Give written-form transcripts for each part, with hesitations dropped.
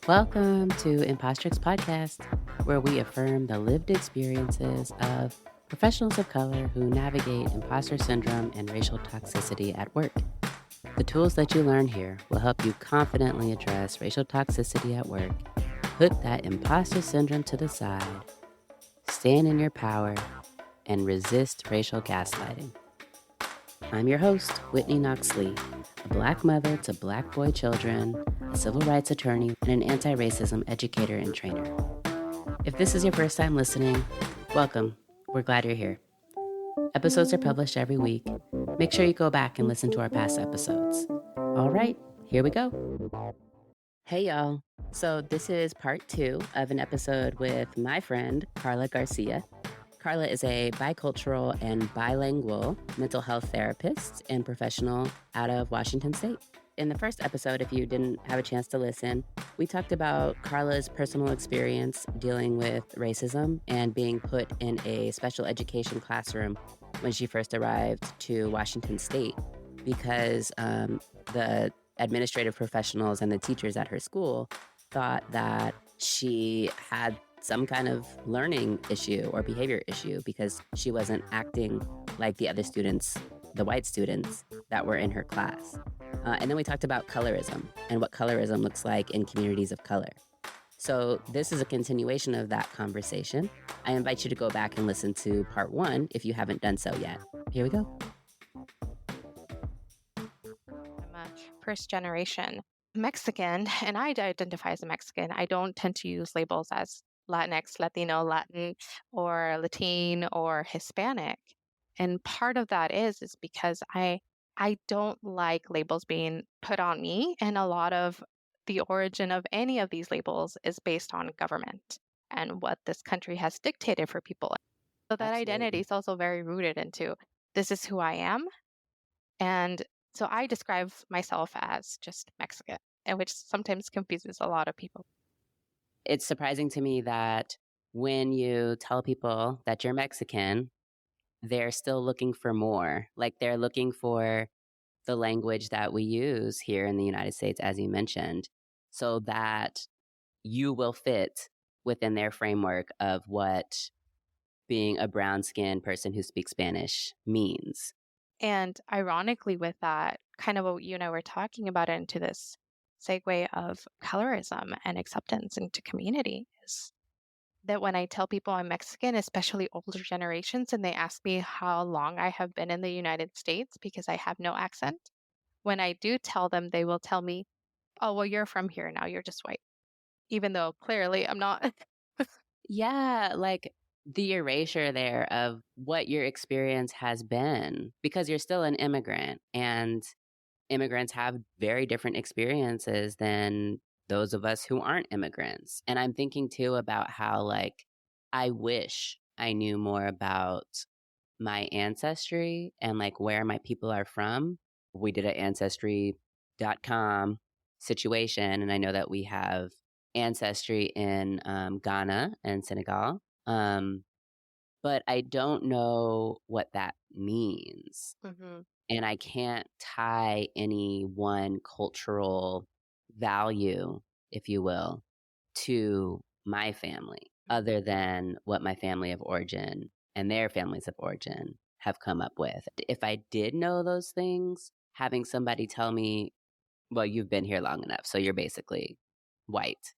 Welcome to Imposter's Podcast, where we affirm the lived experiences of professionals of color who navigate imposter syndrome and racial toxicity at work. The tools that you learn here will help you confidently address racial toxicity at work, put that imposter syndrome to the side, stand in your power, and resist racial gaslighting. I'm your host, Whitney Knox-Lee, a Black mother to Black boy children, a civil rights attorney, and an anti-racism educator and trainer. If this is your first time listening, welcome. We're glad you're here. Episodes are published every week. Make sure you go back and listen to our past episodes. All right, here we go. Hey, y'all. So this is part 2 of an episode with my friend, Karla Garcia. Karla is a bicultural and bilingual mental health therapist and professional out of Washington State. In the first episode, if you didn't have a chance to listen, we talked about Karla's personal experience dealing with racism and being put in a special education classroom when she first arrived to Washington State because the administrative professionals and the teachers at her school thought that she had some kind of learning issue or behavior issue because she wasn't acting like the other students, the white students that were in her class. And then we talked about colorism and what colorism looks like in communities of color. So this is a continuation of that conversation. I invite you to go back and listen to part 1 if you haven't done so yet. Here we go. I'm a first generation Mexican, and I identify as a Mexican. I don't tend to use labels as Latinx, Latino, Latin, or Latin, or Hispanic. And part of that is because I don't like labels being put on me, and a lot of the origin of any of these labels is based on government and what this country has dictated for people. So that identity Absolutely. is also very rooted into this is who I am, and so I describe myself as just Mexican, and which sometimes confuses a lot of people. It's surprising to me that when you tell people that you're Mexican, they're still looking for more. Like they're looking for the language that we use here in the United States, as you mentioned, so that you will fit within their framework of what being a brown skinned person who speaks Spanish means. And ironically, with that, kind of what you and I were talking about into this segue of colorism and acceptance into community is that when I tell people I'm Mexican, especially older generations, and they ask me how long I have been in the United States because I have no accent, when I do tell them, they will tell me, oh, well, you're from here now, you're just white, even though clearly I'm not. Yeah, like the erasure there of what your experience has been, because you're still an immigrant and immigrants have very different experiences than those of us who aren't immigrants. And I'm thinking too about how, like, I wish I knew more about my ancestry and like where my people are from. We did an ancestry.com situation, and I know that we have ancestry in Ghana and Senegal. But I don't know what that means. hmm And I can't tie any one cultural value, if you will, to my family other than what my family of origin and their families of origin have come up with. If I did know those things, having somebody tell me, well, you've been here long enough, so you're basically white,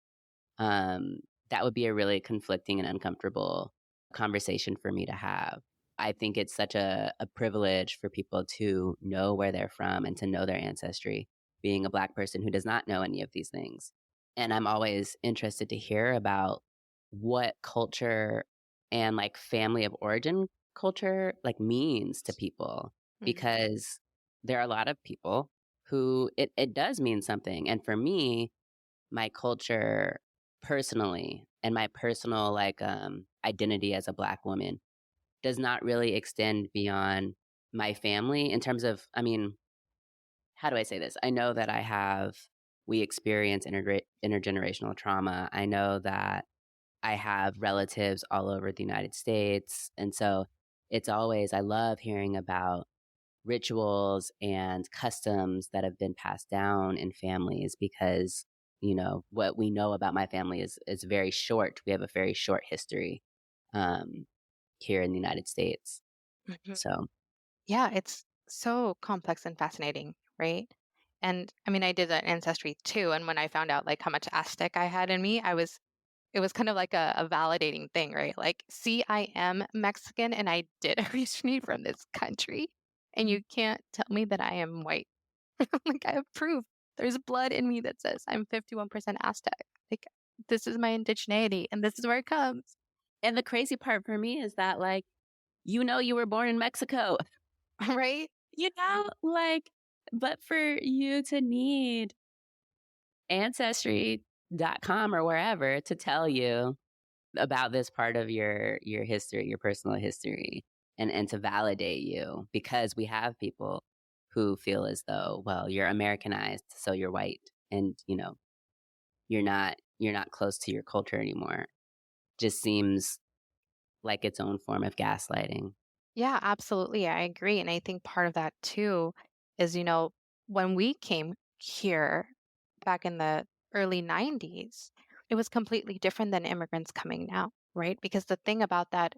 um, that would be a really conflicting and uncomfortable conversation for me to have. I think it's such a privilege for people to know where they're from and to know their ancestry, being a Black person who does not know any of these things. And I'm always interested to hear about what culture and like family of origin culture like means to people, hmm because there are a lot of people who it does mean something. And for me, my culture personally and my personal like identity as a Black woman does not really extend beyond my family in terms of, I mean, how do I say this? I know that we experience intergenerational trauma. I know that I have relatives all over the United States. And so I love hearing about rituals and customs that have been passed down in families because what we know about my family is very short. We have a very short history um, here in the United States. Mhm. So, Yeah, it's so complex and fascinating, right? And I mean, I did that ancestry too. And when I found out like how much Aztec I had in me, it was kind of like a validating thing, right? Like, see, I am Mexican and I did originate from this country. And you can't tell me that I am white. Like, I have proof. There's blood in me that says I'm 51% Aztec. Like, this is my indigeneity and this is where it comes, and the crazy part for me is that, like, you were born in Mexico, right? like, but for you to need ancestry.com or wherever to tell you about this part of your history, your personal history, and to validate you, because we have people who feel as though, well, you're Americanized, so you're white, and you're not close to your culture anymore. Just seems like its own form of gaslighting. Yeah, absolutely. I agree. And I think part of that too is, when we came here back in the early 90s, it was completely different than immigrants coming now, right? Because the thing about that,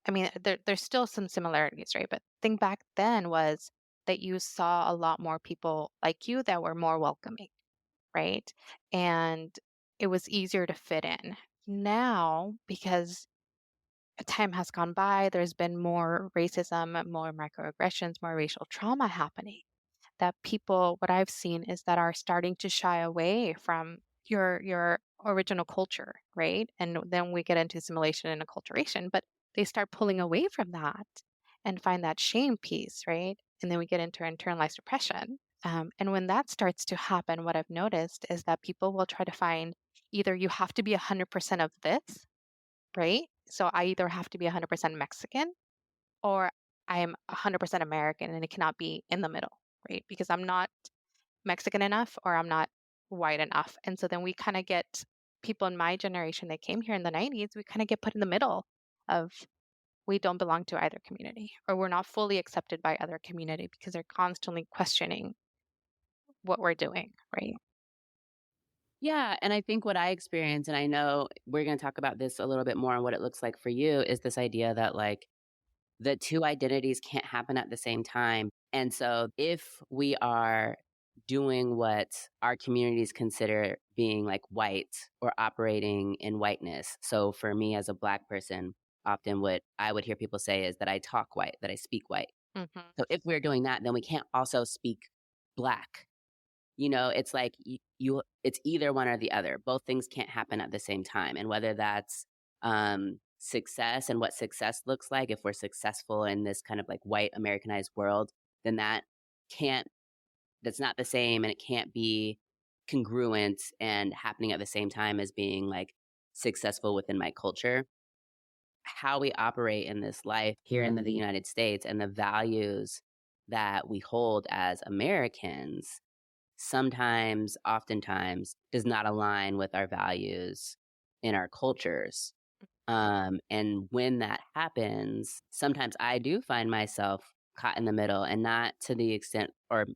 I mean, there's still some similarities, right? But the thing back then was that you saw a lot more people like you that were more welcoming, right? And it was easier to fit in. Now, because time has gone by, there's been more racism, more microaggressions, more racial trauma happening. That people, what I've seen is that are starting to shy away from your original culture, right? And then we get into assimilation and acculturation, but they start pulling away from that and find that shame piece, right? And then we get into internalized oppression. And when that starts to happen, what I've noticed is that people will try to find either you have to be 100% of this, right? So I either have to be 100% Mexican or I am 100% American and it cannot be in the middle, right? Because I'm not Mexican enough or I'm not white enough. And so then we kind of get people in my generation that came here in the 90s, we kind of get put in the middle of we don't belong to either community or we're not fully accepted by other community because they're constantly questioning what we're doing, right? Yeah, and I think what I experience, and I know we're going to talk about this a little bit more on what it looks like for you, is this idea that, like, the two identities can't happen at the same time. And so if we are doing what our communities consider being like white or operating in whiteness. So for me as a Black person, often what I would hear people say is that I talk white, that I speak white. Hmm. So if we're doing that, then we can't also speak Black. It's like it's either one or the other. Both things can't happen at the same time. And whether that's success and what success looks like, if we're successful in this kind of like white Americanized world, then can't, that's not the same, and it can't be congruent and happening at the same time as being like successful within my culture. How we operate in this life here in the United States and the values that we hold as Americans sometimes, oftentimes, does not align with our values in our cultures. And when that happens, sometimes I do find myself caught in the middle, and not to the extent or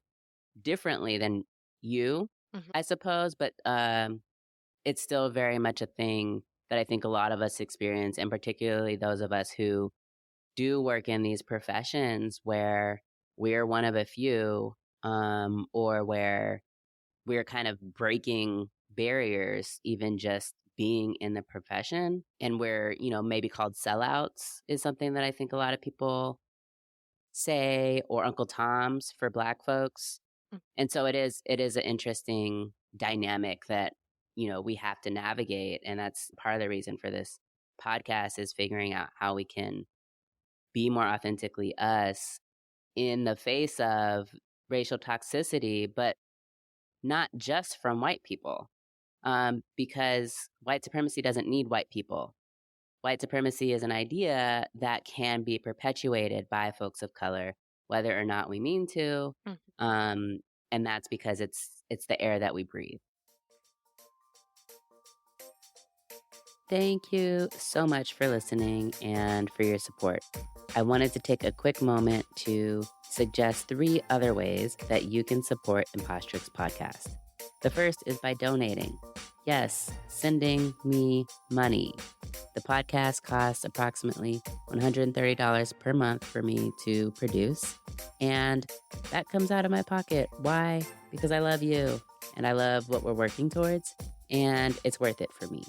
differently than you, Hmm. I suppose, but it's still very much a thing that I think a lot of us experience, and particularly those of us who do work in these professions where we're one of a few, or where we're kind of breaking barriers, even just being in the profession. And we're, maybe called sellouts is something that I think a lot of people say, or Uncle Toms for Black folks. And so it is an interesting dynamic that, we have to navigate. And that's part of the reason for this podcast, is figuring out how we can be more authentically us in the face of racial toxicity, but not just from white people, because white supremacy doesn't need white people. White supremacy is an idea that can be perpetuated by folks of color, whether or not we mean to, Hmm. um, and that's because it's the air that we breathe. Thank you so much for listening and for your support. I wanted to take a quick moment to suggest 3 other ways that you can support Impostrix podcast. The first is by donating. Yes, sending me money. The podcast costs approximately $130 per month for me to produce, and that comes out of my pocket. Why? Because I love you and I love what we're working towards, and it's worth it for me.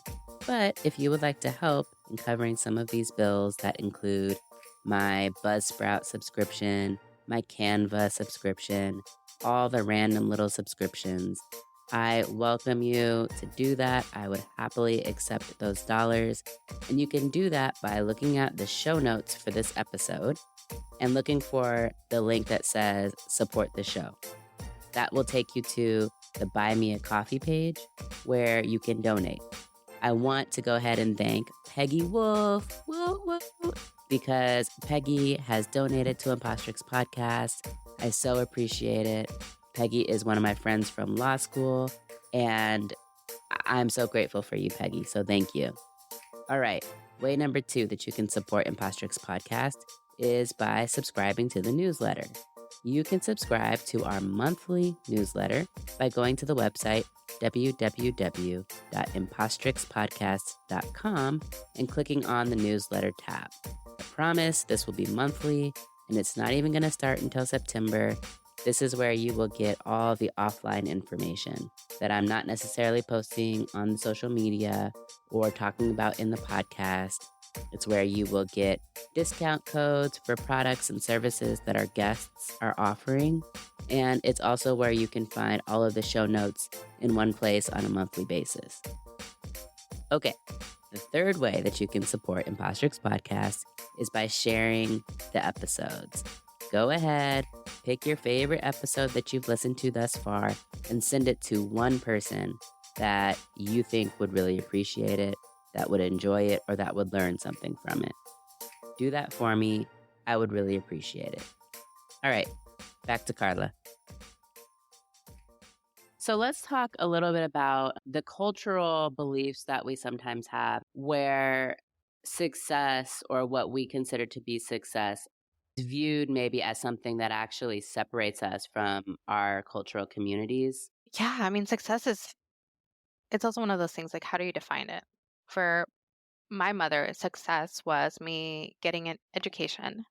But if you would like to help in covering some of these bills that include my Buzzsprout subscription, my Canva subscription, all the random little subscriptions, I welcome you to do that. I would happily accept those dollars. And you can do that by looking at the show notes for this episode and looking for the link that says support the show. That will take you to the Buy Me a Coffee page where you can donate. I want to go ahead and thank Peggy Wolf, because Peggy has donated to Impostrix Podcast. I so appreciate it. Peggy is one of my friends from law school, and I'm so grateful for you, Peggy. So thank you. All right. Way number 2 that you can support Impostrix Podcast is by subscribing to the newsletter. You can subscribe to our monthly newsletter by going to the website www.impostrixpodcast.com and clicking on the newsletter tab. I promise this will be monthly, and it's not even going to start until September. This is where you will get all the offline information that I'm not necessarily posting on social media or talking about in the podcast. It's where you will get discount codes for products and services that our guests are offering. And it's also where you can find all of the show notes in one place on a monthly basis. Okay, the third way that you can support Impostrix Podcast is by sharing the episodes. Go ahead, pick your favorite episode that you've listened to thus far and send it to one person that you think would really appreciate it, that would enjoy it, or that would learn something from it. Do that for me. I would really appreciate it. All right, back to Karla. So let's talk a little bit about the cultural beliefs that we sometimes have where success, or what we consider to be success, is viewed maybe as something that actually separates us from our cultural communities. Yeah, I mean, it's also one of those things like, how do you define it? For my mother, success was me getting an education,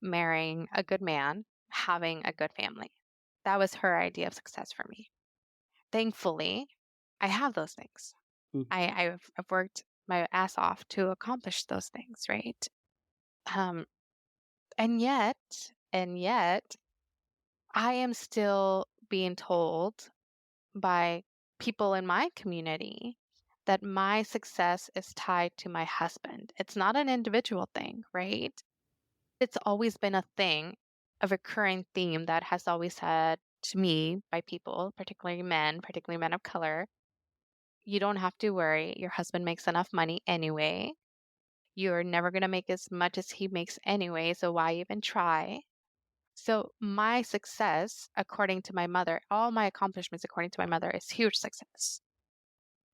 marrying a good man, having a good family. That was her idea of success for me. Thankfully, I have those things. Mm. I've worked my ass off to accomplish those things, right? Um, and yet, I am still being told by people in my community that my success is tied to my husband. It's not an individual thing, right? It's always been a thing, a recurring theme that has always said to me by people, particularly men of color, you don't have to worry. Your husband makes enough money anyway. You're never going to make as much as he makes anyway, so why even try? So, my success, according to my mother, all my accomplishments, according to my mother, is huge success.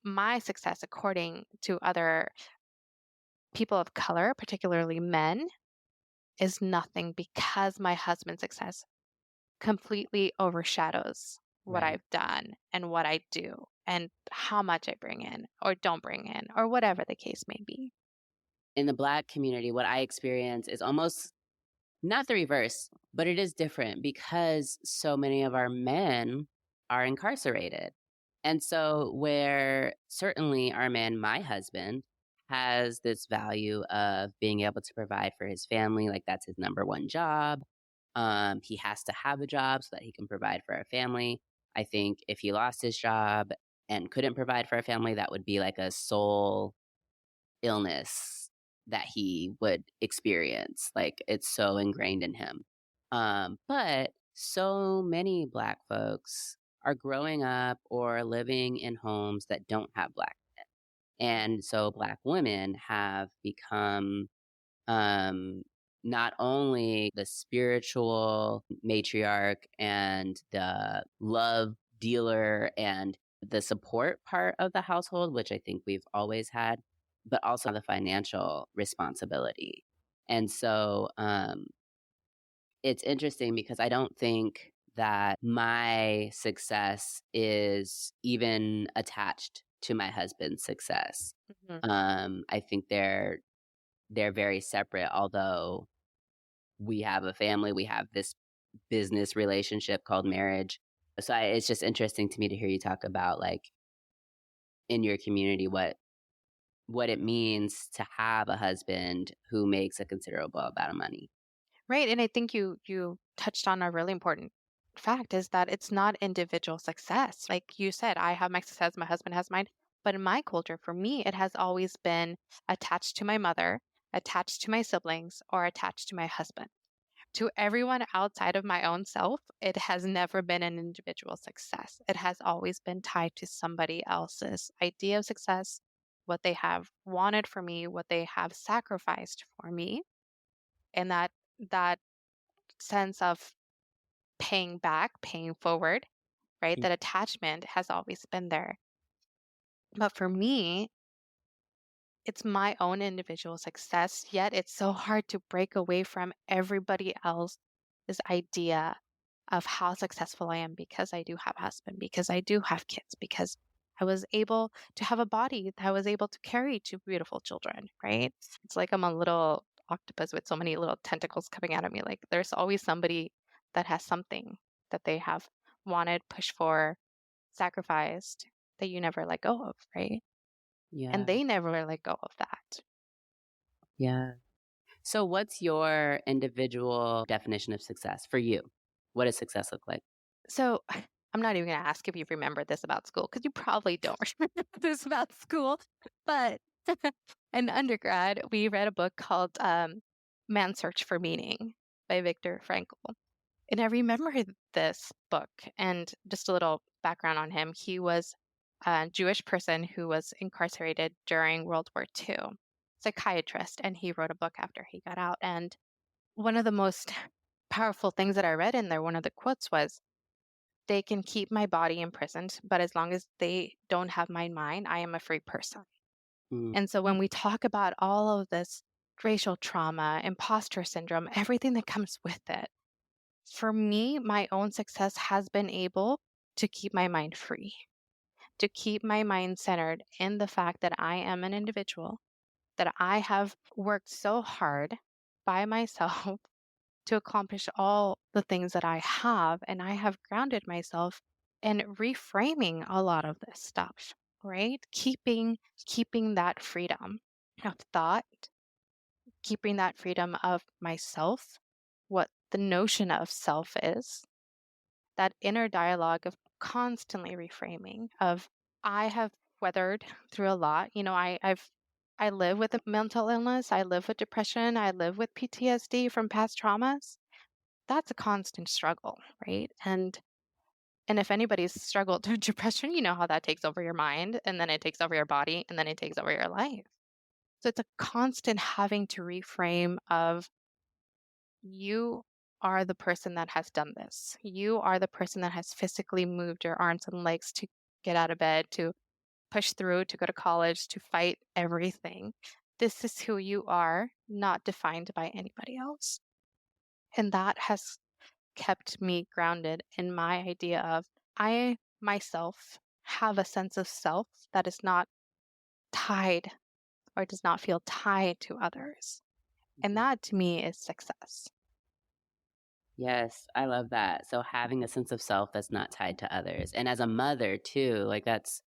My success, according to other people of color, particularly men, is nothing because my husband's success completely overshadows what Right. I've done and what I do and how much I bring in or don't bring in or whatever the case may be. In the Black community, what I experience is almost not the reverse, but it is different because so many of our men are incarcerated. And so, where certainly our man, my husband, has this value of being able to provide for his family, like that's his number one job. He has to have a job so that he can provide for our family. I think if he lost his job and couldn't provide for our family, that would be like a soul illness that he would experience. Like it's so ingrained in him. But so many Black folks are growing up or living in homes that don't have Black men. And so Black women have become um, not only the spiritual matriarch and the love dealer and the support part of the household, which I think we've always had, but also the financial responsibility. And so it's interesting because I don't think that my success is even attached to my husband's success. Mhm. I think they're very separate, although we have a family, we have this business relationship called marriage. So it's just interesting to me to hear you talk about like in your community what it means to have a husband who makes a considerable amount of money. Right, and I think you touched on a really important fact is that it's not individual success. Like you said, I have my success, my husband has mine, but in my culture, for me, it has always been attached to my mother, attached to my siblings, or attached to my husband. To everyone outside of my own self, it has never been an individual success. It has always been tied to somebody else's idea of success, what they have wanted for me, what they have sacrificed for me, and that sense of paying back, paying forward, right? Mm. That attachment has always been there. But for me, it's my own individual success, yet it's so hard to break away from everybody else's idea of how successful I am because I do have a husband, because I do have kids, because I was able to have a body that I was able to carry two beautiful children, right? It's like I'm a little octopus with so many little tentacles coming out of me. Like there's always somebody that has something that they have wanted, pushed for, sacrificed that you never let go of, right? And Yeah. they never let go of that. Yeah. So what's your individual definition of success for you? What does success look like? So I'm not even going to ask if you remember this about school because you probably don't remember this about school. But in undergrad, we read a book called Man's Search for Meaning by Viktor Frankl. And I remember this book and just a little background on him. He was a Jewish person who was incarcerated during World War II, psychiatrist, and he wrote a book after he got out. And one of the most powerful things that I read in there, one of the quotes was, they can keep my body imprisoned, but as long as they don't have my mind, I am a free person. Mm, And so when we talk about all of this racial trauma, imposter syndrome, everything that comes with it, for me, my own success has been able to keep my mind free, to keep my mind centered in the fact that I am an individual, that I have worked so hard by myself to accomplish all the things that I have. And I have grounded myself in reframing a lot of this stuff, right? Keeping that freedom of thought, keeping that freedom of myself, what the notion of self is, that inner dialogue of constantly reframing of I have weathered through a lot. You know, I live with a mental illness, I live with depression, I live with PTSD from past traumas. That's a constant struggle, right? And if anybody's struggled through depression, you know how that takes over your mind and then it takes over your body and then it takes over your life. So it's a constant having to reframe of you are the person that has done this. You are the person that has physically moved your arms and legs to get out of bed, to push through, to go to college, to fight everything. This is who you are, not defined by anybody else. And that has kept me grounded in my idea of I myself have a sense of self that is not tied or does not feel tied to others. And mhm. that to me is success. Yes, I love that. So having a sense of self that's not tied to others. And as a mother too, like that's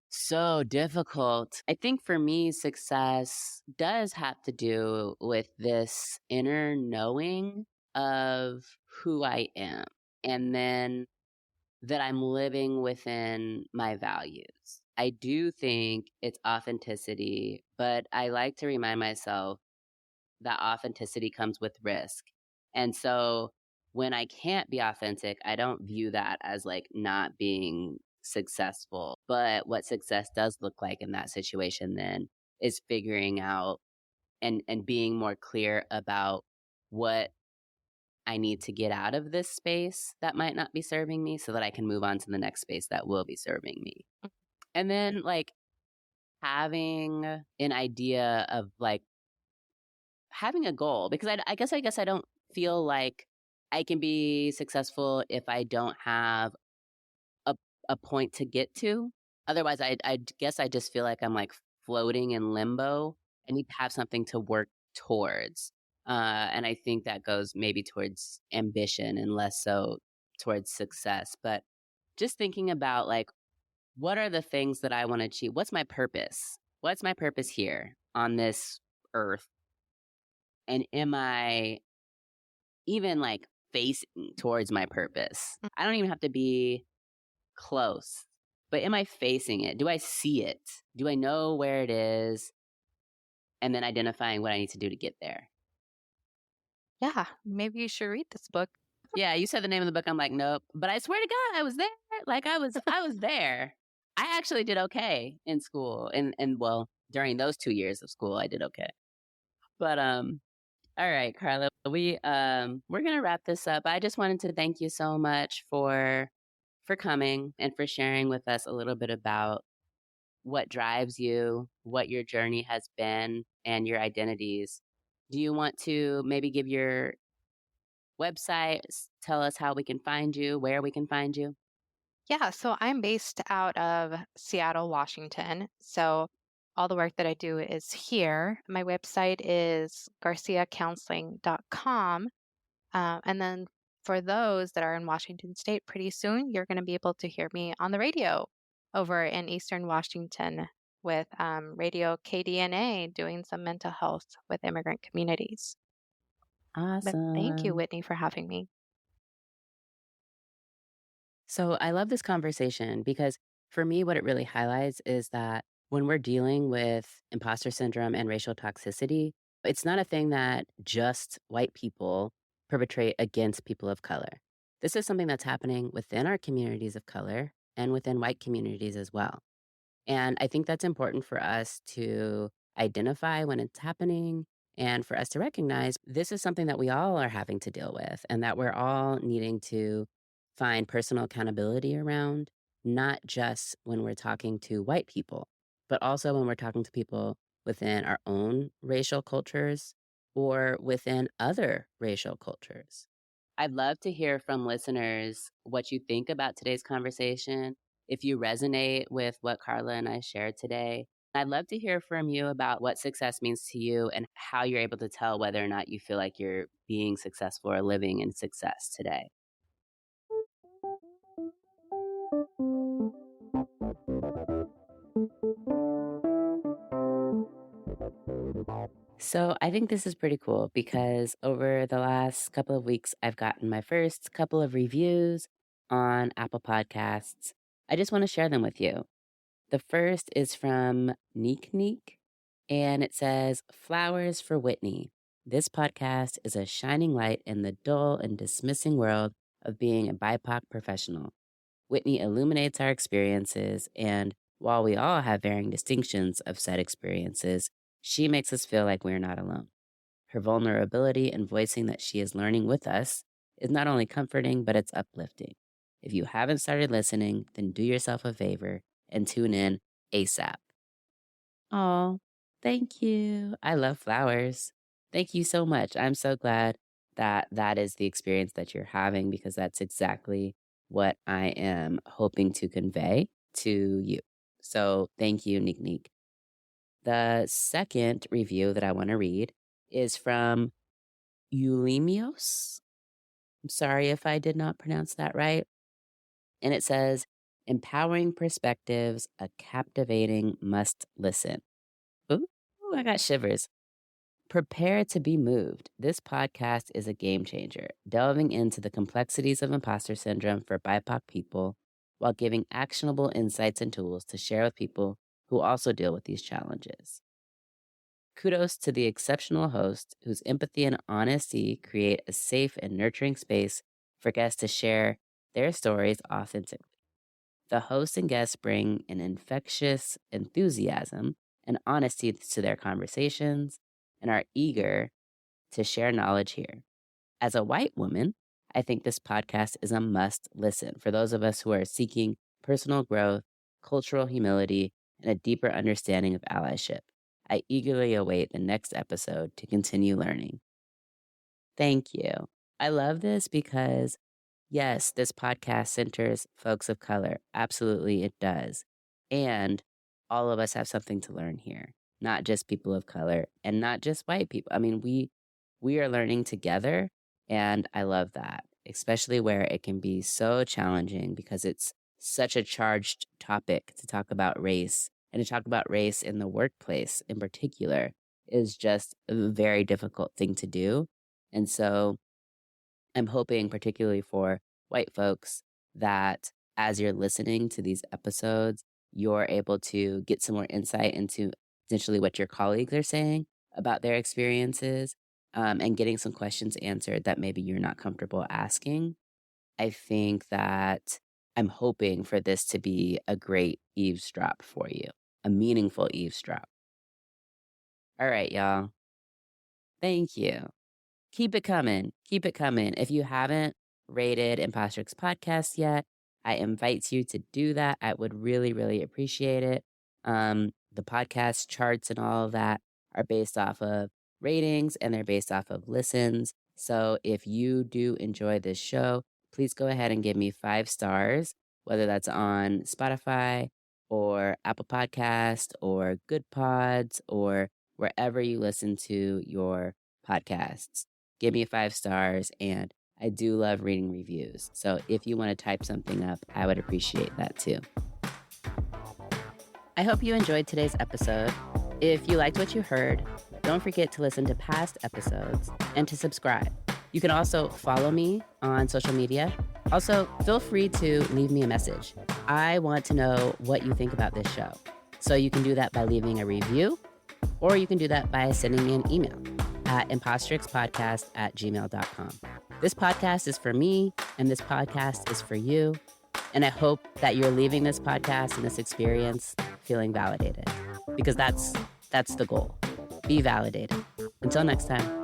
so difficult. I think for me, success does have to do with this inner knowing of who I am. And then that I'm living within my values. I do think it's authenticity, but I like to remind myself that authenticity comes with risk. And so when I can't be authentic, I don't view that as like not being successful. But what success does look like in that situation then is figuring out and being more clear about what I need to get out of this space that might not be serving me so that I can move on to the next space that will be serving me. And then like having an idea of like having a goal because I guess I don't feel like I can be successful if I don't have a a point to get to. Otherwise, I guess I just feel like I'm, like, floating in limbo. I need to have something to work towards, and I think that goes maybe towards ambition and less so towards success, but just thinking about, like, what are the things that I wanna achieve? What's my purpose? What's my purpose here on this earth? And am I even, like, facing towards my purpose? Mm. I don't even have to be close, but am I facing it? Do I see it? Do I know where it is? And then identifying what I need to do to get there. Yeah, maybe you should read this book. Yeah, you said the name of the book. I'm like, nope. But I swear to God, I was there. Like I was there. I actually did okay in school. And well, during those 2 years of school, I did okay. But all right, Karla, we're gonna wrap this up. I just wanted to thank you so much for coming and for sharing with us a little bit about what drives you, what your journey has been, and your identities. Do you want to maybe give your website, tell us how we can find you, where we can find you? Yeah, so I'm based out of Seattle, Washington. So all the work that I do is here. My website is garciacounseling.com. And then for those that are in Washington State, pretty soon you're going to be able to hear me on the radio over in Eastern Washington with Radio KDNA doing some mental health with immigrant communities. But thank you, Awesome. Whitney, for having me. So I love this conversation because for me, what it really highlights is that when we're dealing with imposter syndrome and racial toxicity, it's not a thing that just white people perpetrate against people of color. This is something that's happening within our communities of color and within white communities as well. And I think that's important for us to identify when it's happening and for us to recognize this is something that we all are having to deal with and that we're all needing to find personal accountability around, not just when we're talking to white people, but also when we're talking to people within our own racial cultures or within other racial cultures. I'd love to hear from listeners what you think about today's conversation. If you resonate with what Karla and I shared today, I'd love to hear from you about what success means to you and how you're able to tell whether or not you feel like you're being successful or living in success today. So I think this is pretty cool because over the last couple of weeks, I've gotten my first couple of reviews on Apple Podcasts. I just want to share them with you. The first is from Neek Neek, and it says, Flowers for Whitney. This podcast is a shining light in the dull and dismissing world of being a BIPOC professional. Whitney illuminates our experiences, and while we all have varying distinctions of said experiences, she makes us feel like we're not alone. Her vulnerability and voicing that she is learning with us is not only comforting, but it's uplifting. If you haven't started listening, then do yourself a favor and tune in ASAP. Oh, thank you. I love flowers. Thank you so much. I'm so glad that that is the experience that you're having because that's exactly what I am hoping to convey to you. So thank you, Nick Nick. The second review that I want to read is from Eulemios. I'm sorry if I did not pronounce that right. And it says, Empowering perspectives, a captivating must listen. Ooh, I got shivers. Prepare to be moved. This podcast is a game changer, delving into the complexities of imposter syndrome for BIPOC people while giving actionable insights and tools to share with people who also deal with these challenges. Kudos to the exceptional host whose empathy and honesty create a safe and nurturing space for guests to share their stories authentically. The host and guests bring an infectious enthusiasm and honesty to their conversations and are eager to share knowledge here. As a white woman, I think this podcast is a must listen for those of us who are seeking personal growth, cultural humility, and a deeper understanding of allyship. I eagerly await the next episode to continue learning. Thank you. I love this because, yes, this podcast centers folks of color. Absolutely, it does. And all of us have something to learn here, not just people of color and not just white people. I mean, we are learning together, and I love that, especially where it can be so challenging because it's such a charged topic to talk about race, and to talk about race in the workplace in particular is just a very difficult thing to do. And so I'm hoping, particularly for white folks, that as you're listening to these episodes, you're able to get some more insight into potentially what your colleagues are saying about their experiences, and getting some questions answered that maybe you're not comfortable asking. I think that I'm hoping for this to be a great eavesdrop for you, a meaningful eavesdrop. All right, y'all. Thank you. Keep it coming. Keep it coming. If you haven't rated Imposter X Podcast yet, I invite you to do that. I would really, really appreciate it. The podcast charts and all of that are based off of ratings and they're based off of listens. So if you do enjoy this show, please go ahead and give me 5 stars, whether that's on Spotify or Apple Podcast or Good Pods or wherever you listen to your podcasts. Give me 5 stars, and I do love reading reviews. So if you want to type something up, I would appreciate that too. I hope you enjoyed today's episode. If you liked what you heard, don't forget to listen to past episodes and to subscribe. You can also follow me on social media. Also, feel free to leave me a message. I want to know what you think about this show. So you can do that by leaving a review, or you can do that by sending me an email at imposterxpodcast@gmail.com. This podcast is for me, and this podcast is for you. And I hope that you're leaving this podcast and this experience feeling validated, because that's the goal. Be validated. Until next time.